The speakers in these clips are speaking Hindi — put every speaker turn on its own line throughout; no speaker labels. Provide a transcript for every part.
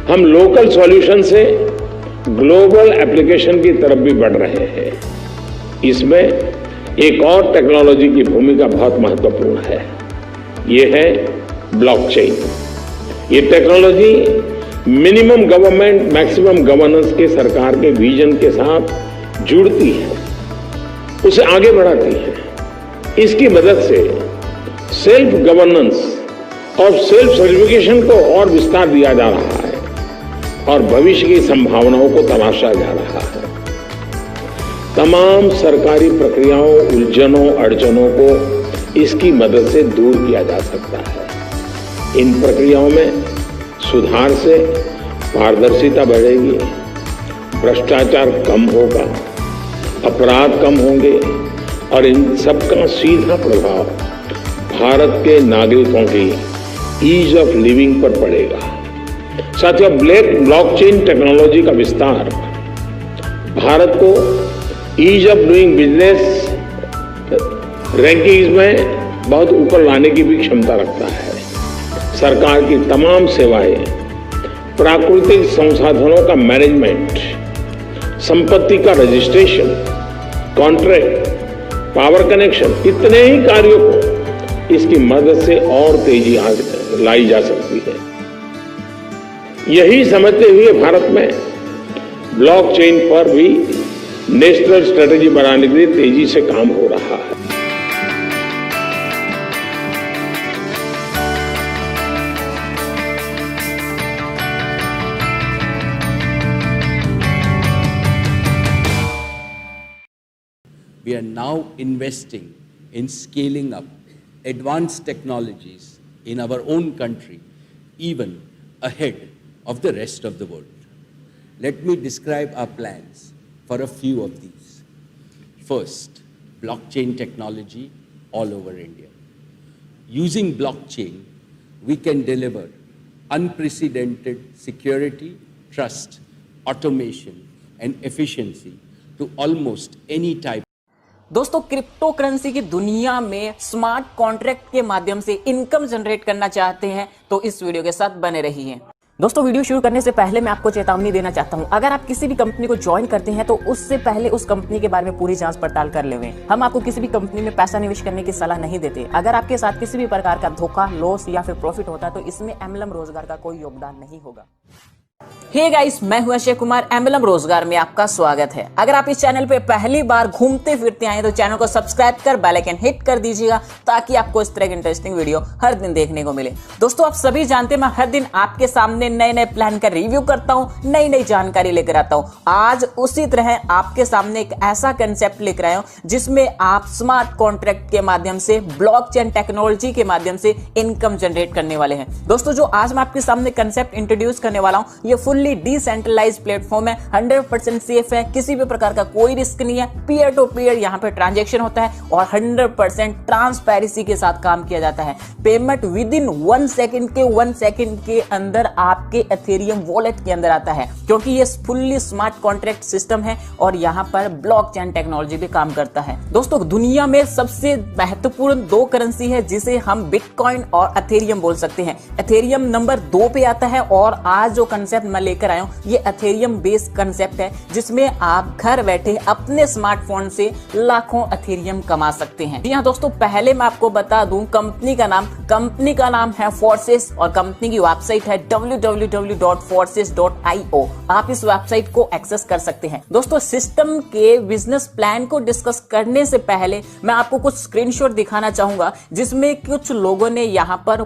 हम लोकल सॉल्यूशन से ग्लोबल एप्लीकेशन की तरफ भी बढ़ रहे हैं। इसमें एक और टेक्नोलॉजी की भूमिका बहुत महत्वपूर्ण है, ये है ब्लॉकचेन। ये technology minimum government maximum governance के सरकार के विजन के साथ जुड़ती है, उसे आगे बढ़ाती है। इसकी मदद से सेल्फ गवर्नेंस और सेल्फ सर्टिफिकेशन को और विस्तार दिया जा रहा है और भविष्य की संभावनाओं को तलाशा जा रहा है। तमाम सरकारी प्रक्रियाओं, उलझनों, अड़चनों को इसकी मदद से दूर किया जा सकता है। इन प्रक्रियाओं में सुधार से पारदर्शिता बढ़ेगी, भ्रष्टाचार कम होगा, अपराध कम होंगे और इन सबका सीधा प्रभाव भारत के नागरिकों की ईज ऑफ लिविंग पर पड़ेगा। साथियों, ब्लॉकचेन टेक्नोलॉजी का विस्तार भारत को ease of doing business rankings में बहुत ऊपर लाने की भी क्षमता रखता है। सरकार की तमाम सेवाएं, प्राकृतिक संसाधनों का मैनेजमेंट, संपत्ति का रजिस्ट्रेशन, कॉन्ट्रैक्ट, पावर कनेक्शन, इतने ही कार्यों को इसकी मदद से और तेजी लाई जा सकती है। यही समझते हुए भारत में ब्लॉकचेन पर भी नेशनल स्ट्रेटेजी बनाने के लिए तेजी से काम हो रहा है।
We are now investing in scaling up advanced technologies in our own country, even ahead of the rest of the world. Let me describe our plans for a few of these. First, blockchain technology all over India. Using blockchain, we can deliver unprecedented security, trust, automation, and efficiency to almost any type.
दोस्तों, क्रिप्टो करेंसी की दुनिया में स्मार्ट कॉन्ट्रैक्ट के माध्यम से इनकम जनरेट करना चाहते हैं तो इस वीडियो के साथ बने रहिए। दोस्तों, वीडियो शुरू करने से पहले मैं आपको चेतावनी देना चाहता हूं, अगर आप किसी भी कंपनी को ज्वाइन करते हैं तो उससे पहले उस कंपनी के बारे में पूरी जांच पड़ताल कर लें। हम आपको किसी भी कंपनी में पैसा निवेश करने की सलाह नहीं देते। अगर आपके साथ किसी भी प्रकार का धोखा, लॉस या फिर प्रॉफिट होता है तो इसमें एमएलएम रोजगार का कोई योगदान नहीं होगा। हे गाइस, मैं हूं अक्षय कुमार। एमएलएम रोजगार में आपका स्वागत है। अगर आप इस चैनल पे पहली बार घूमते फिरते आए तो चैनल को सब्सक्राइब कर बेल आइकन हिट कर दीजिएगा ताकि आपको इस तरह की इंटरेस्टिंग वीडियो हर दिन देखने को मिले। दोस्तों, आप सभी जानते हैं मैं हर दिन आपके सामने नए नए प्लान का रिव्यू करता हूं, नई नई जानकारी लेकर आता हूं। आज उसी तरह आपके सामने एक ऐसा कंसेप्ट लेकर आया हूं जिसमें आप स्मार्ट कॉन्ट्रैक्ट के माध्यम से, ब्लॉकचेन टेक्नोलॉजी के माध्यम से इनकम जनरेट करने वाले हैं। दोस्तों, जो आज मैं आपके सामने कंसेप्ट इंट्रोड्यूस करने वाला हूं ये फुल्ली डिसेंट्रलाइज्ड प्लेटफॉर्म है, 100% सेफ है, किसी भी प्रकार का कोई रिस्क नहीं है, पीयर टू पीयर यहां पे ट्रांजैक्शन होता है और 100% ट्रांसपेरेंसी के साथ काम किया जाता है। पेमेंट विद इन 1 सेकंड के अंदर आपके एथेरियम वॉलेट के अंदर आता है, क्योंकि ये फुल्ली स्मार्ट कॉन्ट्रैक्ट सिस्टम है और यहां पर ब्लॉकचेन टेक्नोलॉजी भी काम करता है। दोस्तों, दुनिया में सबसे महत्वपूर्ण 2 करेंसी है जिसे हम बिटकॉइन और एथेरियम बोल सकते हैं। एथेरियम नंबर 2 पे आता है और आज जो कंसेप्ट मैं लेकर आया हूं ये एथेरियम बेस्ड कंसेप्ट है जिसमें आप घर बैठे अपने स्मार्टफोन से लाखों एथेरियम कमा सकते हैं। जी हां दोस्तों, पहले मैं आपको बता दूं कंपनी का नाम है फोर्सेस और कंपनी की वेबसाइट है www.forces.io। आप इस वेबसाइट को एक्सेस कर सकते हैं। दोस्तों, सिस्टम के बिजनेस प्लान को डिस्कस करने से पहले मैं आपको कुछ स्क्रीनशॉट दिखाना चाहूंगा जिसमें कुछ लोगों ने यहां पर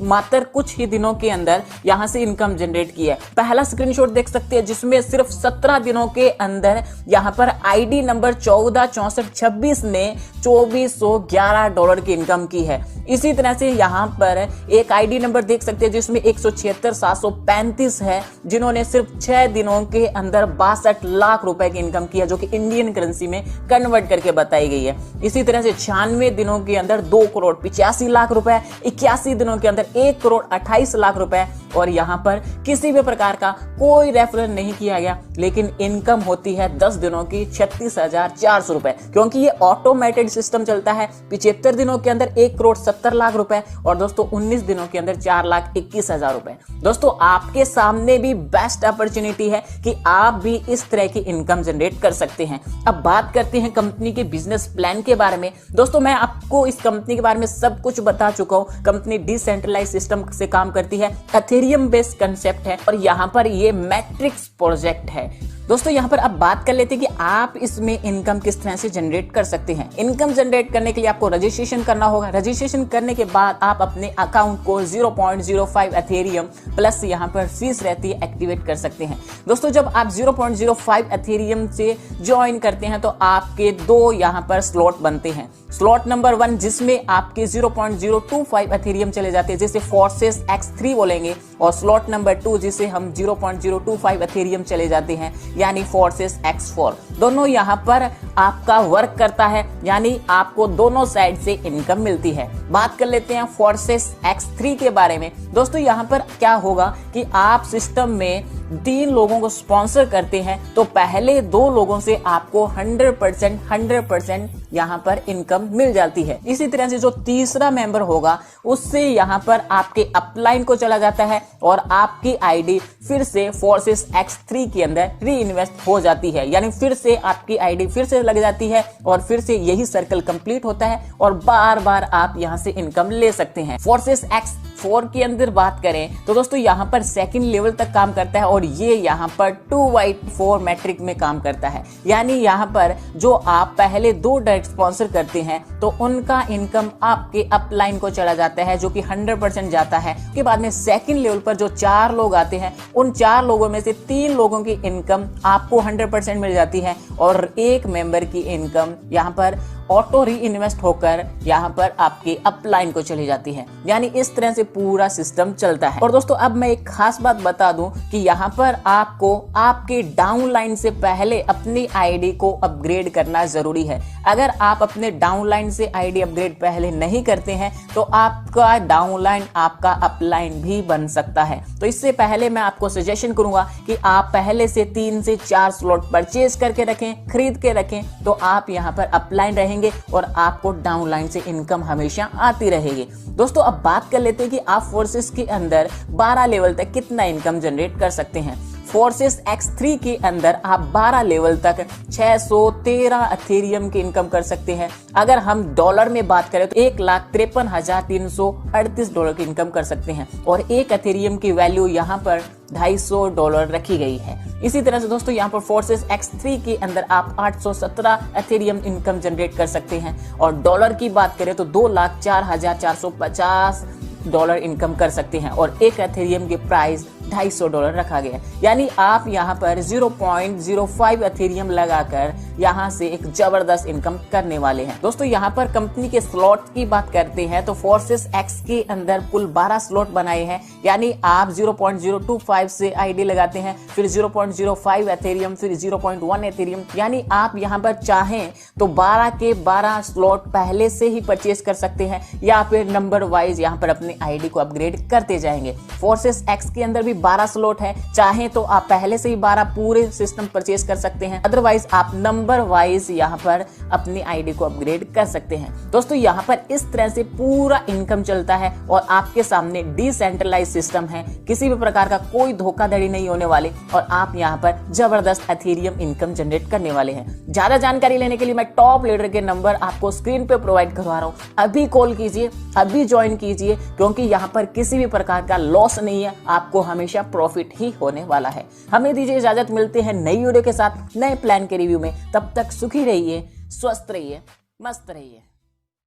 मात्र कुछ ही दिनों के अंदर यहां से इनकम जनरेट की है। पहला स्क्रीनशॉट देख सकते हैं जिसमें सिर्फ 17 दिनों के अंदर यहां पर आईडी नंबर 146426 ने $2411 की इनकम की है। इसी तरह से यहां पर एक आईडी नंबर देख सकते हैं जिसमें 176,735 है जिन्होंने सिर्फ 6 दिनों के अंदर 62 लाख रुपए की इनकम की है, जो कि इंडियन करेंसी में कन्वर्ट करके बताई गई है। इसी तरह से 96 दिनों के अंदर 2 करोड़ 85 लाख रुपए, 81 दिनों के अंदर 1 करोड़ 28 लाख रुपए और यहाँ पर किसी भी प्रकार का कोई रेफरल नहीं किया गया, लेकिन इनकम होती है 10 दिनों की 36,400 रुपए, क्योंकि ये ऑटोमेटेड सिस्टम चलता है। 75 दिनों के अंदर 1,70,00,000 रुपए और दोस्तों 19 दिनों के अंदर 4,21,000 रुपए। दोस्तों आपके सामने भी बेस्ट अपॉर्चुनिटी है कि आप भी इस तरह की इनकम जनरेट कर सकते हैं। अब बात करते हैं कंपनी के बिजनेस प्लान के बारे में। दोस्तों मैं आपको इस कंपनी के बारे में सब कुछ बता चुका हूं। कंपनी डिसेंट्रलाइज सिस्टम से काम करती है, एथेरियम बेस्ड कंसेप्ट है और यहां पर ये मैट्रिक्स प्रोजेक्ट है। दोस्तों यहाँ पर अब बात कर लेते हैं कि आप इसमें इनकम किस तरह से जनरेट कर सकते हैं। इनकम जनरेट करने के लिए आपको रजिस्ट्रेशन करना होगा। रजिस्ट्रेशन करने के बाद आप अपने अकाउंट को 0.05 एथेरियम प्लस यहाँ पर फीस रहती है एक्टिवेट कर सकते हैं। दोस्तों जब आप 0.05 एथेरियम से ज्वाइन करते हैं तो आपके 2 यहाँ पर स्लॉट बनते हैं। स्लॉट नंबर 1 जिसमें आपके 0.025 एथेरियम चले जाते हैं, जिसे फोर्सेस X3 बोलेंगे, और स्लॉट नंबर 2 जिसे हम 0.025 एथेरियम चले जाते हैं, यानी फोर्सेस X4। दोनों यहाँ पर आपका वर्क करता है, यानी आपको दोनों साइड से इनकम मिलती है। बात कर लेते हैं फोर्सेस X3 के बारे में। दोस्तों यहाँ पर क्या होगा कि आप सिस्टम में 3 लोगों को स्पॉन्सर करते हैं तो पहले 2 लोगों से आपको 100% यहाँ पर इनकम मिल जाती है। इसी तरह से जो तीसरा मेंबर होगा उससे यहाँ पर आपके अपलाइन को चला जाता है और आपकी आईडी फिर से फोर्सेस X3 के अंदर री इन्वेस्ट हो जाती है, यानी फिर से आपकी आईडी फिर से लग जाती है और फिर से यही सर्कल कंप्लीट होता है और बार बार आप यहाँ से इनकम ले सकते हैं। फोर्सेस X4 के अंदर बात करें तो दोस्तों यहाँ पर सेकंड लेवल तक काम करता है और ये यहाँ पर 2/4 मैट्रिक में काम करता है, यानी यहाँ पर जो आप पहले 2 डायरेक्ट स्पॉन्सर करते हैं तो उनका इनकम आपके अपलाइन को चला जाता है, जो कि 100% जाता है। उसके बाद में सेकंड लेवल पर जो 4 लोग आते हैं उन 4 लोगों में से 3 लोगों की इनकम आपको 100% मिल जाती है और 1 मेंबर की इनकम यहाँ पर ऑटो री इन्वेस्ट होकर यहाँ पर आपके अपलाइन को चली जाती है, यानी इस तरह से पूरा सिस्टम चलता है। और दोस्तों अब मैं एक खास बात बता दूं कि यहाँ पर आपको आपके डाउनलाइन से पहले अपनी आईडी को अपग्रेड करना जरूरी है। अगर आप अपने डाउनलाइन से आईडी अपग्रेड पहले नहीं करते हैं तो आपका डाउनलाइन आपका अपलाइन भी बन सकता है। तो इससे पहले मैं आपको सजेशन करूंगा कि आप पहले से 3 से 4 स्लॉट परचेज करके रखें, खरीद के रखें, तो आप यहाँ पर अपलाइन रहेंगे और आपको डाउनलाइन से इनकम हमेशा आती रहेगी। दोस्तों अब बात कर लेते हैं कि आप फोर्सेस के अंदर 12 लेवल तक कितना इनकम जनरेट कर सकते हैं। फोर्सेस X3 के अंदर आप 12 लेवल तक 613 एथेरियम की इनकम कर सकते हैं। अगर हम डॉलर में बात करें तो $1,53,338 की इनकम कर सकते हैं और 1 एथेरियम की वैल्यू यहाँ पर $250 रखी गई है। इसी तरह से दोस्तों यहाँ पर फोर्सेस X3 के अंदर आप 817 एथेरियम इनकम जनरेट कर सकते हैं और डॉलर की बात करें तो $2,04,450 इनकम कर सकते हैं और 1 एथेरियम के प्राइस $250 रखा गया, यानी आप यहाँ पर 0.05 एथेरियम लगाकर यहाँ से एक जबरदस्त इनकम करने वाले हैं। दोस्तों यहाँ पर कंपनी के स्लॉट की बात करते हैं तो फोर्सेस X के अंदर कुल 12 स्लॉट बनाए हैं, यानी आप 0.025 से आईडी लगाते हैं, फिर 0.05 एथेरियम, फिर 0.1 एथेरियम, यानी आप यहाँ पर चाहें तो 12 के 12 स्लॉट पहले से ही परचेज कर सकते हैं या फिर नंबर वाइज यहाँ पर अपनी आईडी को अपग्रेड करते जाएंगे। फोर्सेस X के अंदर भी 12 स्लॉट है, चाहे तो आप पहले से ही 12 पूरे सिस्टम परचेज कर सकते हैं, अदरवाइज आप नंबर वाइज यहाँ पर अपनी आईडी को अपग्रेड कर सकते हैं। दोस्तों यहाँ पर इस तरह से पूरा इनकम चलता है और आपके सामने डिसेंट्रलाइज सिस्टम है, किसी भी प्रकार का कोई धोखाधड़ी नहीं होने वाले और आप यहाँ पर जबरदस्त एथेरियम इनकम जनरेट करने वाले हैं। ज्यादा जानकारी लेने के लिए मैं टॉप लीडर के नंबर आपको स्क्रीन पे प्रोवाइड करवा रहा हूँ, अभी कॉल कीजिए, अभी ज्वाइन कीजिए, क्योंकि यहाँ पर किसी भी प्रकार का लॉस नहीं है, आपको हमेशा प्रॉफिट ही होने वाला है। हमें दीजिए इजाजत, मिलते हैं नई वीडियो के साथ नए प्लान के रिव्यू में। तब तक सुखी रहिए, स्वस्थ रहिए, मस्त रहिए।